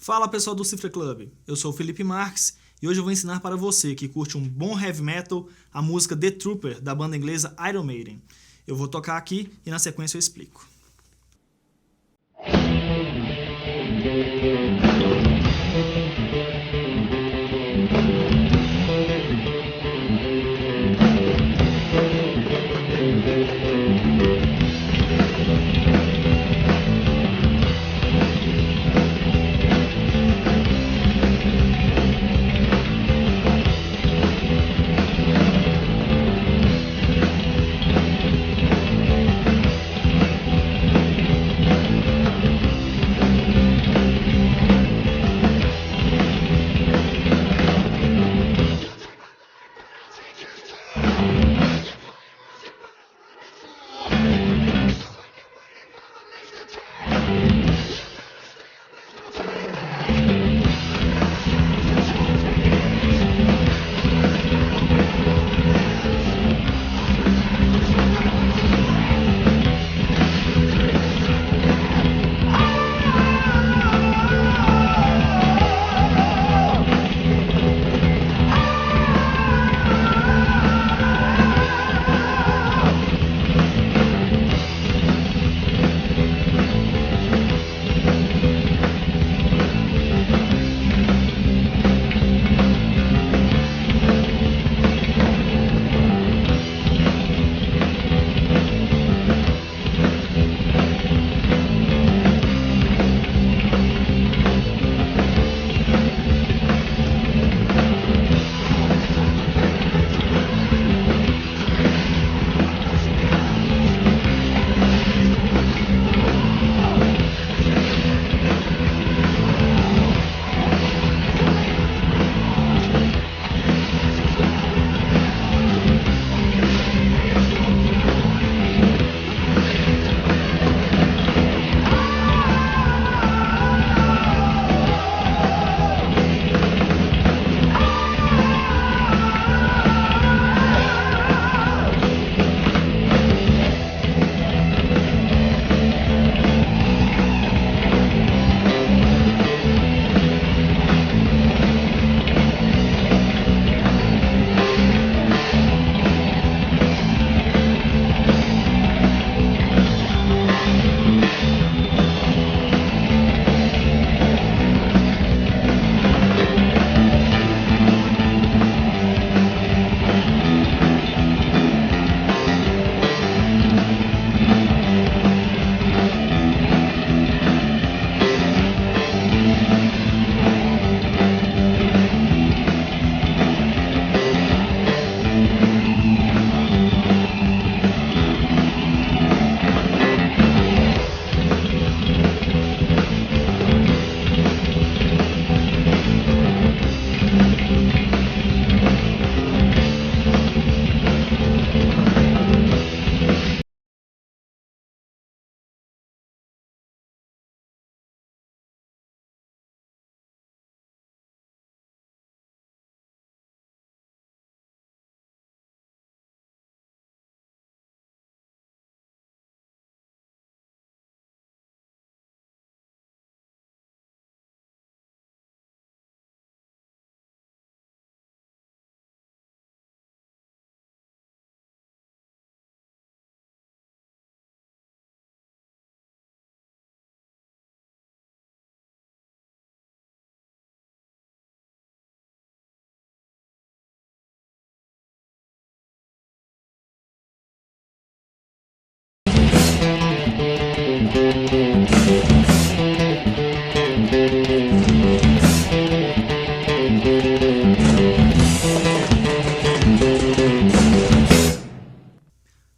Fala pessoal do Cifra Club, eu sou o Felipe Marques e hoje eu vou ensinar para você que curte um bom heavy metal a música The Trooper da banda inglesa Iron Maiden. Eu vou tocar aqui e na sequência eu explico.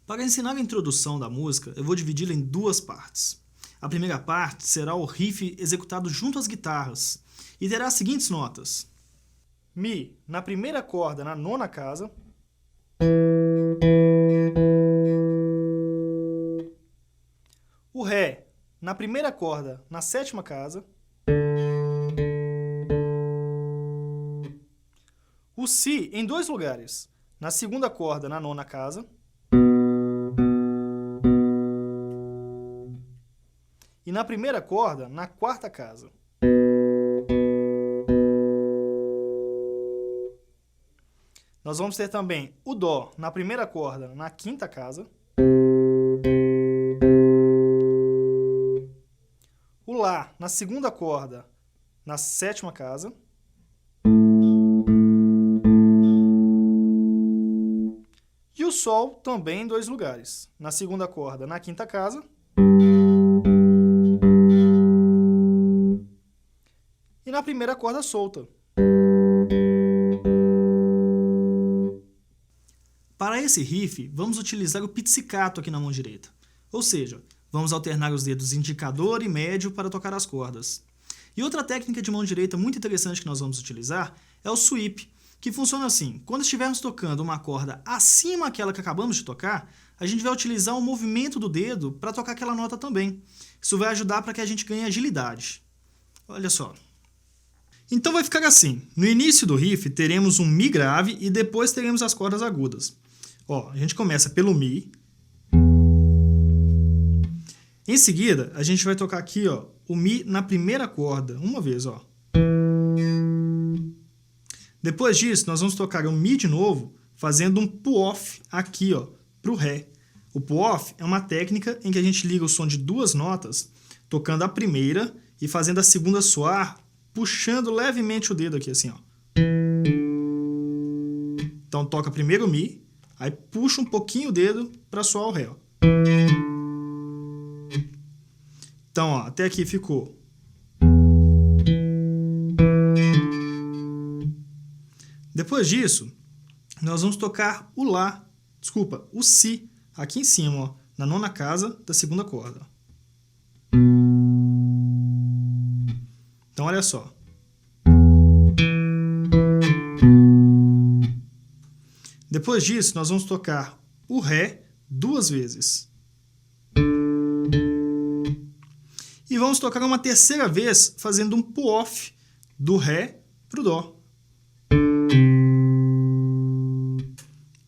Para ensinar a introdução da música, eu vou dividi-la em duas partes. A primeira parte será o riff executado junto às guitarras e terá as seguintes notas: Mi na primeira corda na nona casa, o Ré na primeira corda na sétima casa, o Si em dois lugares, na segunda corda na nona casa, e na primeira corda na quarta casa. nós vamos ter também o Dó na primeira corda, na quinta casa. O Lá na segunda corda, na sétima casa. E o Sol também em 2 lugares. Na segunda corda, na quinta casa. E na primeira corda solta. Para esse riff, vamos utilizar o pizzicato aqui na mão direita. Ou seja, vamos alternar os dedos indicador e médio para tocar as cordas. E outra técnica de mão direita muito interessante que nós vamos utilizar é o sweep, que funciona assim: quando estivermos tocando uma corda acima daquela que acabamos de tocar, a gente vai utilizar o movimento do dedo para tocar aquela nota também. Isso vai ajudar para que a gente ganhe agilidade. Olha só. Então vai ficar assim: no início do riff teremos um Mi grave e depois teremos as cordas agudas. Ó, a gente começa pelo Mi. Em seguida, a gente vai tocar aqui, ó, o Mi na primeira corda, uma vez, ó. Depois disso, nós vamos tocar o Mi de novo, fazendo um pull-off aqui, ó, pro Ré. O pull-off é uma técnica em que a gente liga o som de 2 notas, tocando a primeira e fazendo a segunda soar, puxando levemente o dedo aqui, assim, ó. Então toca primeiro o Mi, aí puxa um pouquinho o dedo para soar o Ré, ó. Então, ó, até aqui ficou. Depois disso, nós vamos tocar o Si, aqui em cima, ó, na nona casa da segunda corda. Então, olha só. Depois disso, nós vamos tocar o Ré 2 vezes. E vamos tocar uma terceira vez, fazendo um pull-off do Ré para o Dó.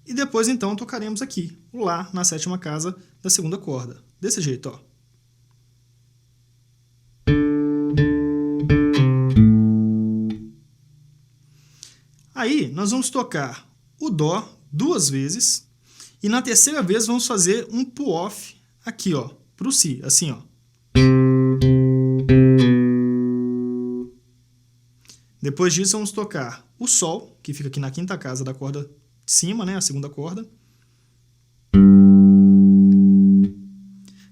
E depois, então, tocaremos aqui o Lá na sétima casa da segunda corda. Desse jeito, ó. Aí, nós vamos tocar o Dó 2 vezes. E na terceira vez, vamos fazer um pull-off aqui, ó, para o Si, assim, ó. Depois disso, vamos tocar o Sol, que fica aqui na quinta casa da corda de cima, né, a segunda corda.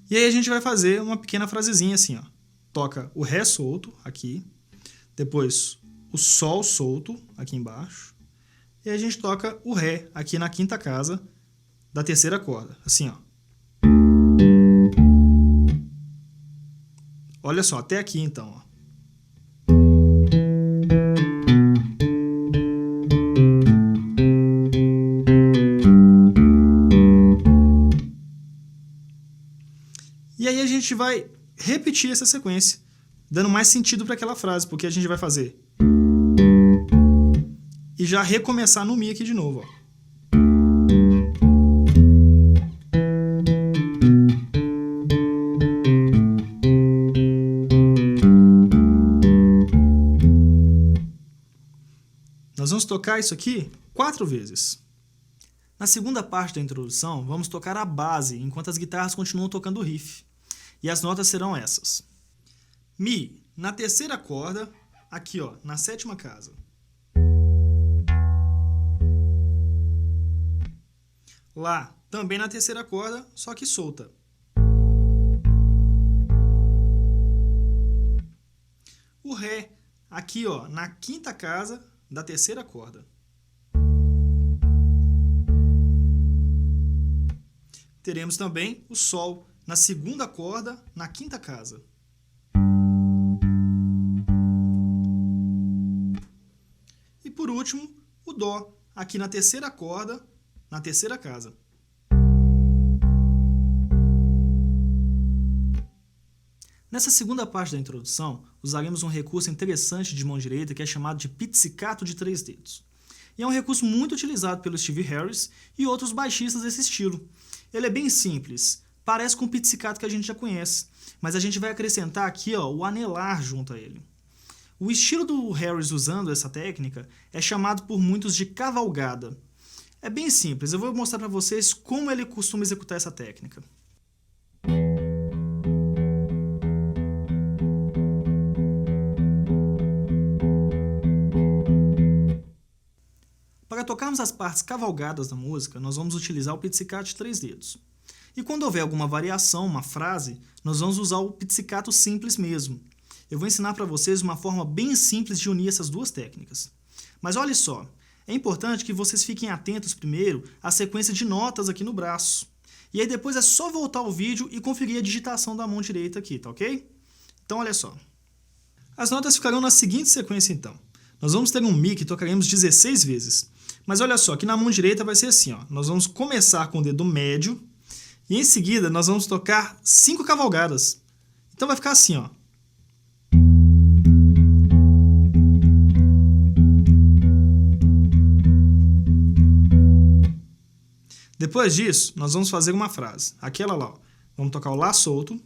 E aí a gente vai fazer uma pequena frasezinha assim, ó. Toca o Ré solto aqui, depois o Sol solto aqui embaixo, e a gente toca o Ré aqui na quinta casa da terceira corda, assim, ó. Olha só, até aqui então, ó. E aí a gente vai repetir essa sequência, dando mais sentido para aquela frase, porque a gente vai fazer e já recomeçar no Mi aqui de novo, ó. Nós vamos tocar isso aqui 4 vezes. Na segunda parte da introdução, vamos tocar a base, enquanto as guitarras continuam tocando o riff. E as notas serão essas. Mi na terceira corda, aqui, ó, na sétima casa. Lá, também na terceira corda, só que solta. O Ré, aqui, ó, na quinta casa da terceira corda. Teremos também o Sol na segunda corda, na quinta casa. E por último, o Dó, aqui na terceira corda, na terceira casa. Nessa segunda parte da introdução, usaremos um recurso interessante de mão direita que é chamado de pizzicato de 3 dedos. E é um recurso muito utilizado pelo Steve Harris e outros baixistas desse estilo. Ele é bem simples, parece com o pizzicato que a gente já conhece, mas a gente vai acrescentar aqui, ó, o anelar junto a ele. O estilo do Harris usando essa técnica é chamado por muitos de cavalgada. É bem simples, eu vou mostrar para vocês como ele costuma executar essa técnica. Para tocarmos as partes cavalgadas da música, nós vamos utilizar o pizzicato de 3 dedos. E quando houver alguma variação, uma frase, nós vamos usar o pizzicato simples mesmo. Eu vou ensinar para vocês uma forma bem simples de unir essas duas técnicas. Mas olha só, é importante que vocês fiquem atentos primeiro à sequência de notas aqui no braço. E aí depois é só voltar o vídeo e conferir a digitação da mão direita aqui, tá ok? Então olha só. As notas ficarão na seguinte sequência então. Nós vamos ter um Mi que tocaremos 16 vezes. Mas olha só, aqui na mão direita vai ser assim, ó. Nós vamos começar com o dedo médio e em seguida nós vamos tocar 5 cavalgadas. Então vai ficar assim, ó. Depois disso, nós vamos fazer uma frase. Aquela lá, ó. Vamos tocar o Lá solto,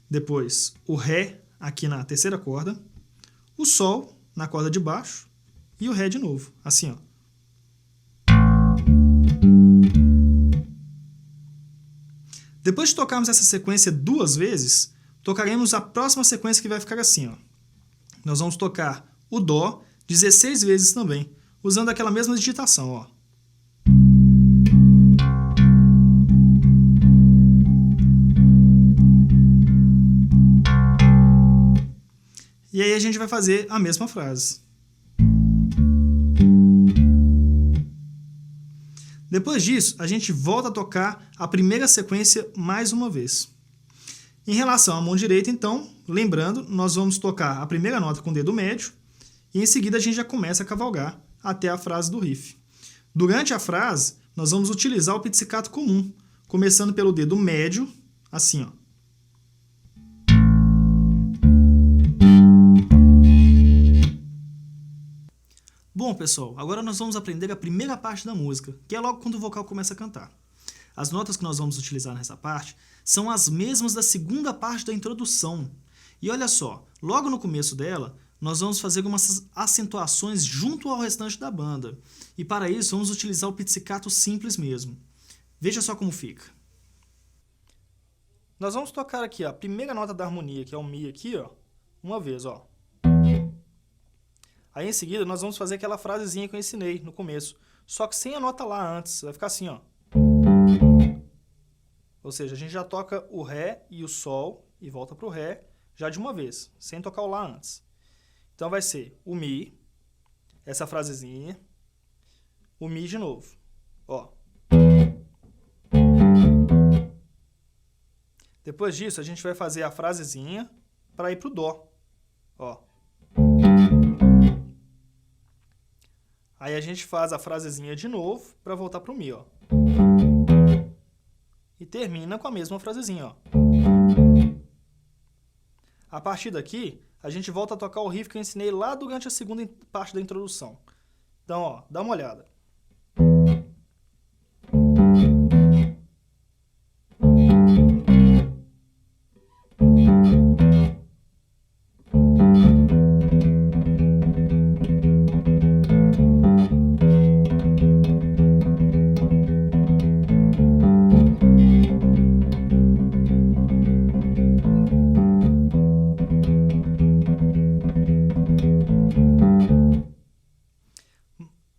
depois o Ré aqui na terceira corda, o Sol na corda de baixo e o Ré de novo, assim, ó. Depois de tocarmos essa sequência 2 vezes, tocaremos a próxima sequência que vai ficar assim, ó. Nós vamos tocar o Dó 16 vezes também, usando aquela mesma digitação, ó. E aí a gente vai fazer a mesma frase. Depois disso, a gente volta a tocar a primeira sequência mais uma vez. Em relação à mão direita, então, lembrando, nós vamos tocar a primeira nota com o dedo médio e em seguida a gente já começa a cavalgar até a frase do riff. Durante a frase, nós vamos utilizar o pizzicato comum, começando pelo dedo médio, assim, ó. Bom, pessoal, agora nós vamos aprender a primeira parte da música, que é logo quando o vocal começa a cantar. As notas que nós vamos utilizar nessa parte são as mesmas da segunda parte da introdução. E olha só, logo no começo dela, nós vamos fazer algumas acentuações junto ao restante da banda. E para isso, vamos utilizar o pizzicato simples mesmo. Veja só como fica. Nós vamos tocar aqui ó, a primeira nota da harmonia, que é o Mi aqui, ó, uma vez, ó. Aí em seguida nós vamos fazer aquela frasezinha que eu ensinei no começo, só que sem a nota lá antes, vai ficar assim, ó. Ou seja, a gente já toca o Ré e o Sol e volta pro Ré já de uma vez, sem tocar o Lá antes. Então vai ser o Mi, essa frasezinha, o Mi de novo, ó. Depois disso a gente vai fazer a frasezinha para ir pro Dó, ó. Aí a gente faz a frasezinha de novo para voltar para o Mi, ó. E termina com a mesma frasezinha, ó. A partir daqui, a gente volta a tocar o riff que eu ensinei lá durante a segunda parte da introdução. Então, ó, dá uma olhada.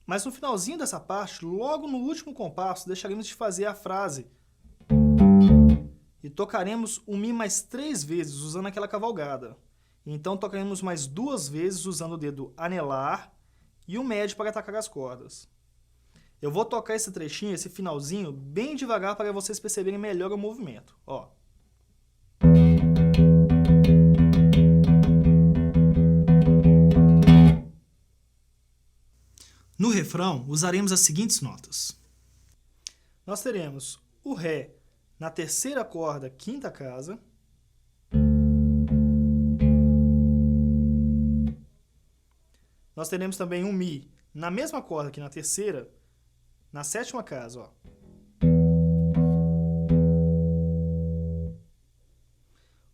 Mas no finalzinho dessa parte, logo no último compasso, deixaremos de fazer a frase e tocaremos o Mi mais 3 vezes, usando aquela cavalgada. Então tocaremos mais 2 vezes usando o dedo anelar e o médio para atacar as cordas. Eu vou tocar esse trechinho, esse finalzinho, bem devagar para vocês perceberem melhor o movimento. Ó. No refrão, usaremos as seguintes notas. Nós teremos o Ré na terceira corda, quinta casa. Nós teremos também um Mi na mesma corda aqui na terceira, na sétima casa, ó.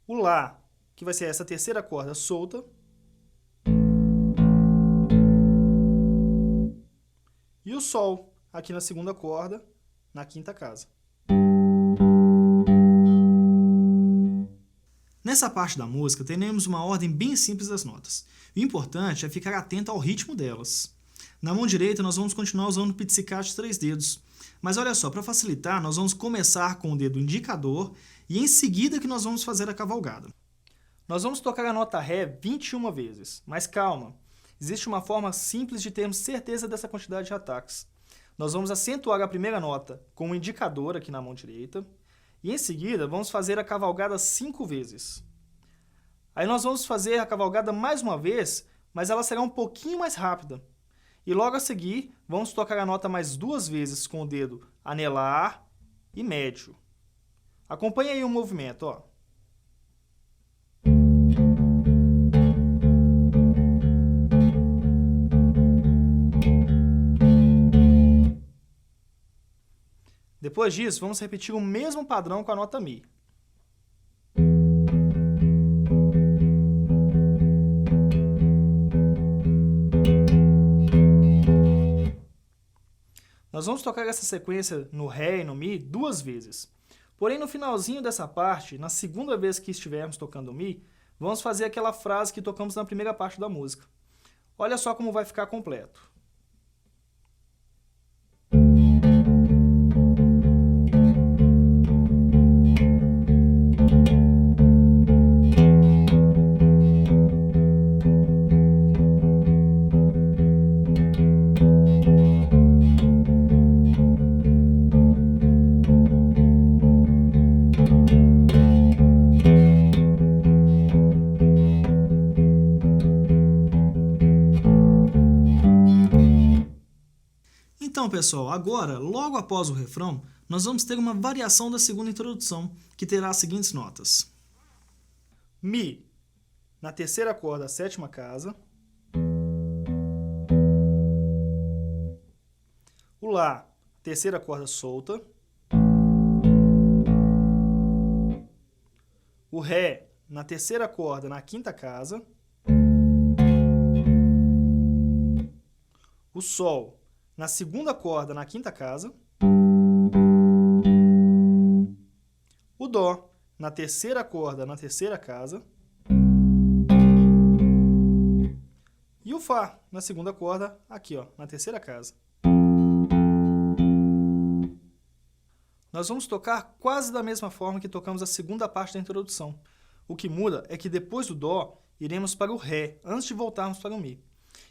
O Lá, que vai ser essa terceira corda solta. E o Sol, aqui na segunda corda, na quinta casa. Nessa parte da música, teremos uma ordem bem simples das notas. O importante é ficar atento ao ritmo delas. Na mão direita, nós vamos continuar usando o pizzicato de 3 dedos. Mas olha só, para facilitar, nós vamos começar com o dedo indicador e em seguida que nós vamos fazer a cavalgada. Nós vamos tocar a nota Ré 21 vezes, mas calma, existe uma forma simples de termos certeza dessa quantidade de ataques. Nós vamos acentuar a primeira nota com o indicador aqui na mão direita, e em seguida vamos fazer a cavalgada 5 vezes. Aí nós vamos fazer a cavalgada mais uma vez, mas ela será um pouquinho mais rápida. E logo a seguir, vamos tocar a nota mais 2 vezes com o dedo anelar e médio. Acompanhe aí o movimento, ó. Depois disso, vamos repetir o mesmo padrão com a nota Mi. Nós vamos tocar essa sequência no Ré e no Mi 2 vezes. Porém, no finalzinho dessa parte, na segunda vez que estivermos tocando o Mi, vamos fazer aquela frase que tocamos na primeira parte da música. Olha só como vai ficar completo. Então, pessoal, agora, logo após o refrão, nós vamos ter uma variação da segunda introdução, que terá as seguintes notas. Mi, na terceira corda, sétima casa. O Lá, terceira corda solta. O Ré, na terceira corda, na quinta casa. O Sol, na segunda corda, na quinta casa. O Dó, na terceira corda, na terceira casa. E o Fá, na segunda corda, aqui, ó, na terceira casa. Nós vamos tocar quase da mesma forma que tocamos a segunda parte da introdução. O que muda é que depois do Dó, iremos para o Ré, antes de voltarmos para o Mi.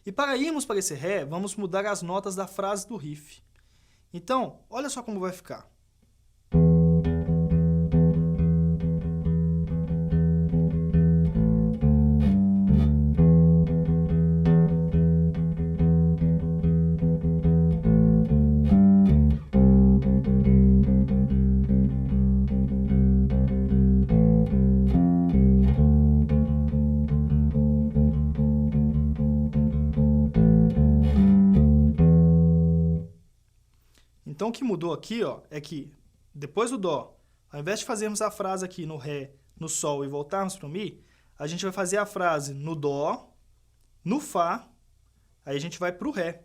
E para irmos para esse Ré, vamos mudar as notas da frase do riff. Então, olha só como vai ficar. Então, o que mudou aqui, ó, é que depois do Dó, ao invés de fazermos a frase aqui no Ré, no Sol e voltarmos para o Mi, a gente vai fazer a frase no Dó, no Fá, aí a gente vai para o Ré.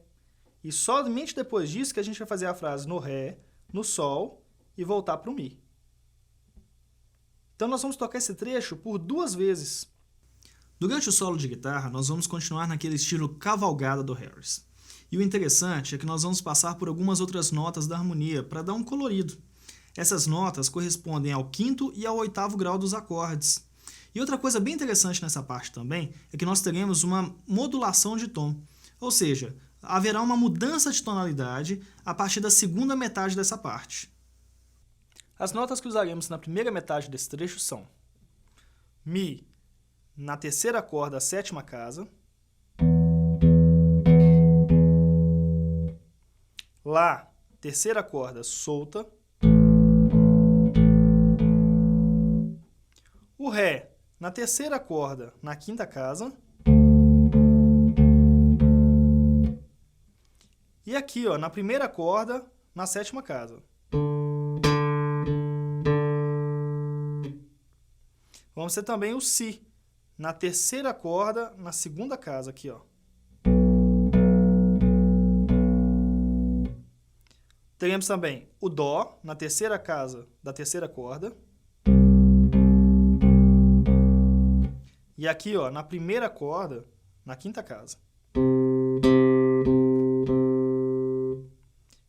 E somente depois disso que a gente vai fazer a frase no Ré, no Sol e voltar para o Mi. Então, nós vamos tocar esse trecho por 2 vezes. Durante o solo de guitarra, nós vamos continuar naquele estilo cavalgada do Harris. E o interessante é que nós vamos passar por algumas outras notas da harmonia para dar um colorido. Essas notas correspondem ao 5º e ao 8º grau dos acordes. E outra coisa bem interessante nessa parte também é que nós teremos uma modulação de tom. Ou seja, haverá uma mudança de tonalidade a partir da segunda metade dessa parte. As notas que usaremos na primeira metade desse trecho são Mi, na terceira corda, sétima casa. Lá, terceira corda, solta. O Ré, na terceira corda, na quinta casa. E aqui, ó, na primeira corda, na sétima casa. Vamos ter também o Si, na terceira corda, na segunda casa, aqui, ó. Teremos também o Dó na terceira casa da terceira corda. E aqui, ó, na primeira corda, na quinta casa.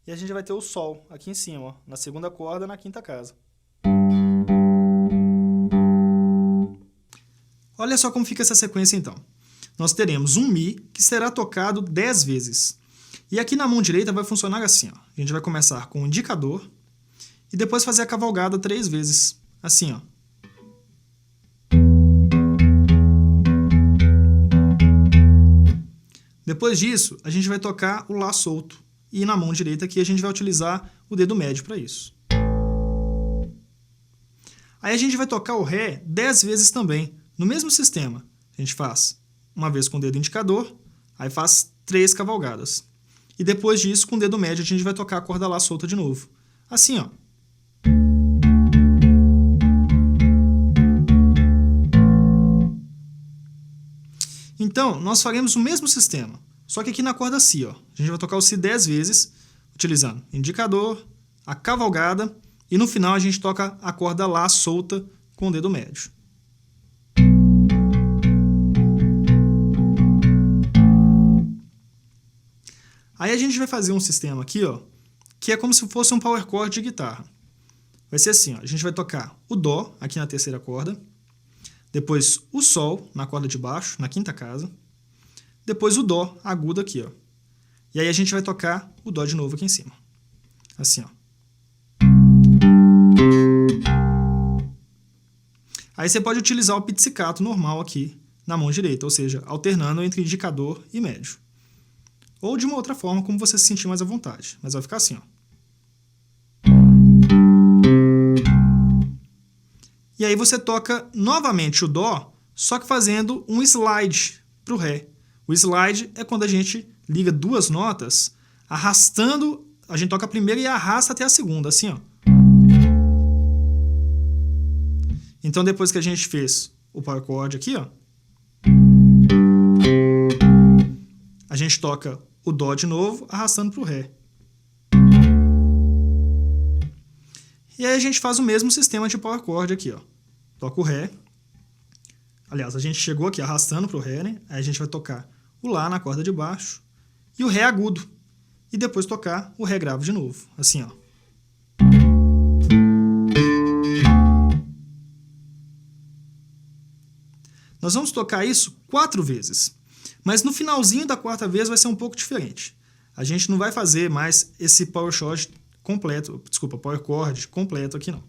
E a gente vai ter o Sol aqui em cima, ó, na segunda corda, na quinta casa. Olha só como fica essa sequência então. Nós teremos um Mi que será tocado 10 vezes. E aqui na mão direita vai funcionar assim, ó. A gente vai começar com o indicador e depois fazer a cavalgada 3 vezes, assim, ó. Depois disso, a gente vai tocar o Lá solto. E na mão direita aqui a gente vai utilizar o dedo médio para isso. Aí a gente vai tocar o Ré 10 vezes também, no mesmo sistema. A gente faz uma vez com o dedo indicador, aí faz 3 cavalgadas. E depois disso, com o dedo médio, a gente vai tocar a corda Lá solta de novo. Assim, ó. Então, nós faremos o mesmo sistema, só que aqui na corda Si, ó. A gente vai tocar o Si 10 vezes, utilizando indicador, a cavalgada, e no final a gente toca a corda Lá solta com o dedo médio. Aí a gente vai fazer um sistema aqui, ó, que é como se fosse um power chord de guitarra. Vai ser assim, ó, a gente vai tocar o Dó aqui na terceira corda, depois o Sol na corda de baixo, na quinta casa, depois o Dó agudo aqui, ó. E aí a gente vai tocar o Dó de novo aqui em cima. Assim, ó. Aí você pode utilizar o pizzicato normal aqui na mão direita, ou seja, alternando entre indicador e médio. Ou de uma outra forma, como você se sentir mais à vontade. Mas vai ficar assim, ó. E aí você toca novamente o Dó, só que fazendo um slide para o Ré. O slide é quando a gente liga 2 notas, arrastando, a gente toca a primeira e arrasta até a segunda, assim, ó. Então depois que a gente fez o power chord aqui, ó, a gente toca o Dó de novo, arrastando para o Ré. E aí a gente faz o mesmo sistema de power chord aqui, ó. Toca o Ré. Aliás, a gente chegou aqui arrastando para o Ré, né? Aí a gente vai tocar o Lá na corda de baixo e o Ré agudo. E depois tocar o Ré grave de novo, assim, ó. Nós vamos tocar isso 4 vezes. Mas no finalzinho da 4ª vez vai ser um pouco diferente. A gente não vai fazer mais esse power chord completo, power chord completo aqui não.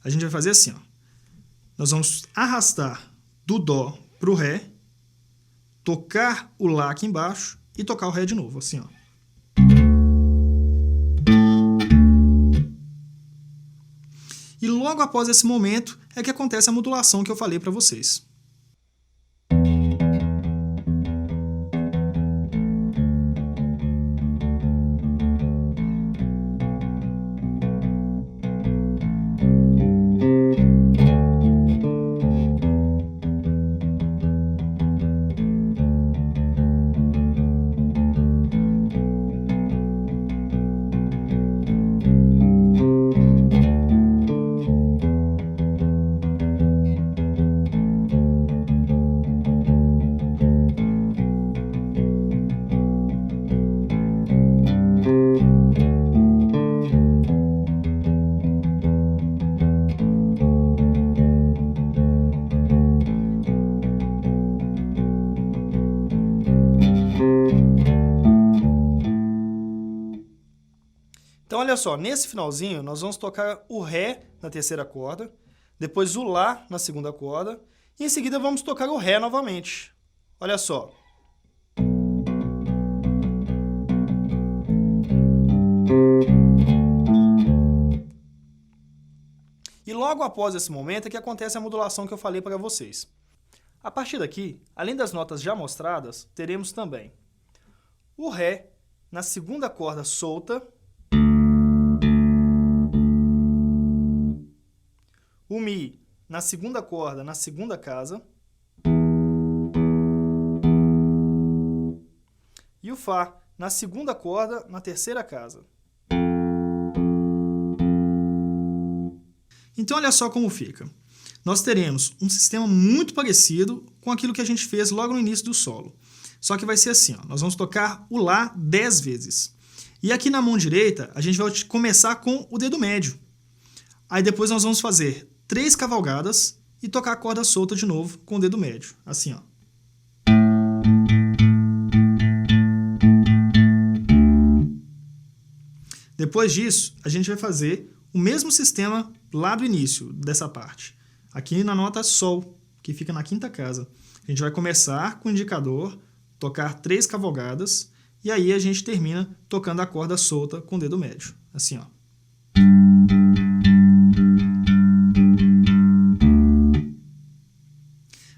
A gente vai fazer assim, ó. Nós vamos arrastar do Dó para o Ré, tocar o Lá aqui embaixo e tocar o Ré de novo, assim, ó. E logo após esse momento é que acontece a modulação que eu falei para vocês. Então, olha só, nesse finalzinho, nós vamos tocar o Ré na terceira corda, depois o Lá na segunda corda, e em seguida vamos tocar o Ré novamente. Olha só. E logo após esse momento é que acontece a modulação que eu falei para vocês. A partir daqui, além das notas já mostradas, teremos também o Ré na segunda corda solta, o Mi na segunda corda, na segunda casa, e o Fá na segunda corda, na terceira casa. Então olha só como fica. Nós teremos um sistema muito parecido com aquilo que a gente fez logo no início do solo. Só que vai ser assim, ó, nós vamos tocar o Lá 10 vezes. E aqui na mão direita, a gente vai começar com o dedo médio. Aí depois nós vamos fazer 3 cavalgadas e tocar a corda solta de novo com o dedo médio. Assim, ó. Depois disso, a gente vai fazer o mesmo sistema lá do início dessa parte. Aqui na nota Sol, que fica na quinta casa. A gente vai começar com o indicador, tocar 3 cavalgadas, e aí a gente termina tocando a corda solta com o dedo médio. Assim, ó.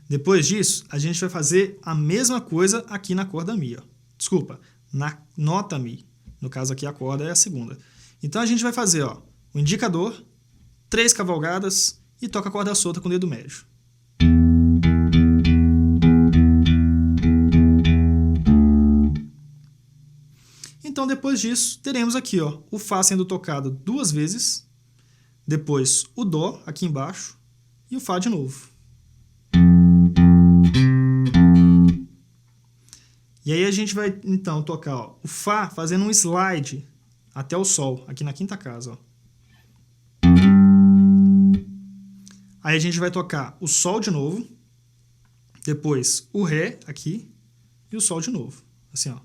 Depois disso, a gente vai fazer a mesma coisa aqui na corda Mi. Ó. Desculpa, na nota Mi. No caso aqui a corda é a segunda. Então a gente vai fazer ó, o indicador, 3 cavalgadas e toca a corda solta com o dedo médio. Então depois disso, teremos aqui ó, o Fá sendo tocado 2 vezes, depois o Dó aqui embaixo e o Fá de novo. E aí a gente vai, então, tocar ó, o Fá fazendo um slide até o Sol, aqui na quinta casa. Ó. Aí a gente vai tocar o Sol de novo, depois o Ré aqui e o Sol de novo. Assim, ó.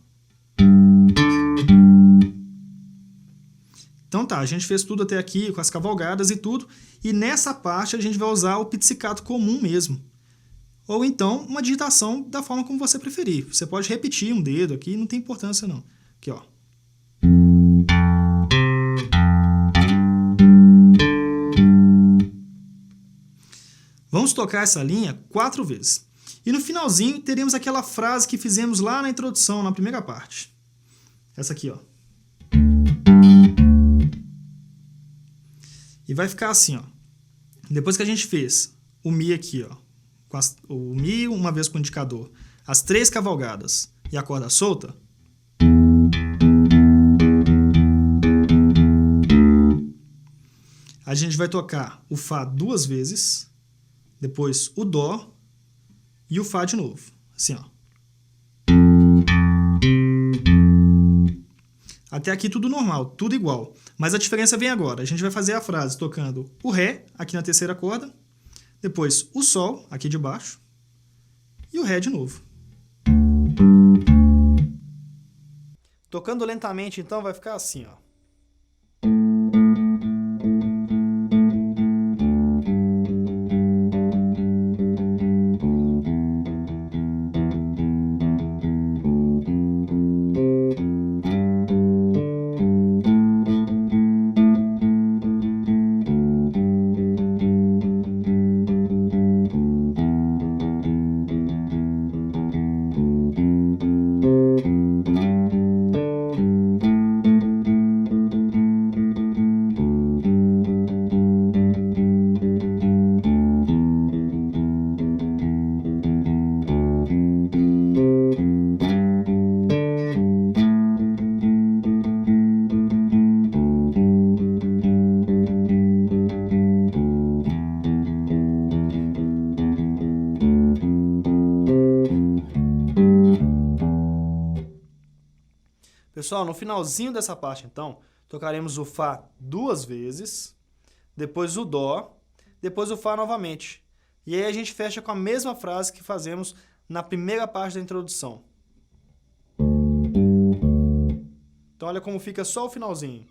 Então tá, a gente fez tudo até aqui, com as cavalgadas e tudo, e nessa parte a gente vai usar o pizzicato comum mesmo. Ou então, uma digitação da forma como você preferir. Você pode repetir um dedo aqui, não tem importância não. Aqui, ó. Vamos tocar essa linha 4 vezes. E no finalzinho, teremos aquela frase que fizemos lá na introdução, na primeira parte. Essa aqui, ó. E vai ficar assim, ó. Depois que a gente fez o Mi aqui, ó. O Mi uma vez com o indicador, as 3 cavalgadas e a corda solta, a gente vai tocar o Fá 2 vezes, depois o Dó e o Fá de novo, assim ó. Até aqui tudo normal, tudo igual, mas a diferença vem agora. A gente vai fazer a frase tocando o Ré aqui na terceira corda, depois o Sol, aqui de baixo, e o Ré de novo. Tocando lentamente, então, vai ficar assim, ó. Pessoal, no finalzinho dessa parte, então, tocaremos o Fá 2 vezes, depois o Dó, depois o Fá novamente. E aí a gente fecha com a mesma frase que fazemos na primeira parte da introdução. Então olha como fica só o finalzinho.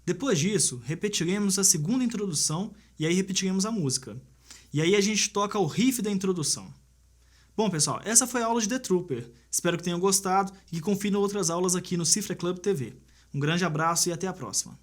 Depois disso, repetiremos a segunda introdução e aí repetiremos a música. E aí a gente toca o riff da introdução. Bom, pessoal, essa foi a aula de The Trooper. Espero que tenham gostado e que confiram outras aulas aqui no Cifra Club TV. Um grande abraço e até a próxima.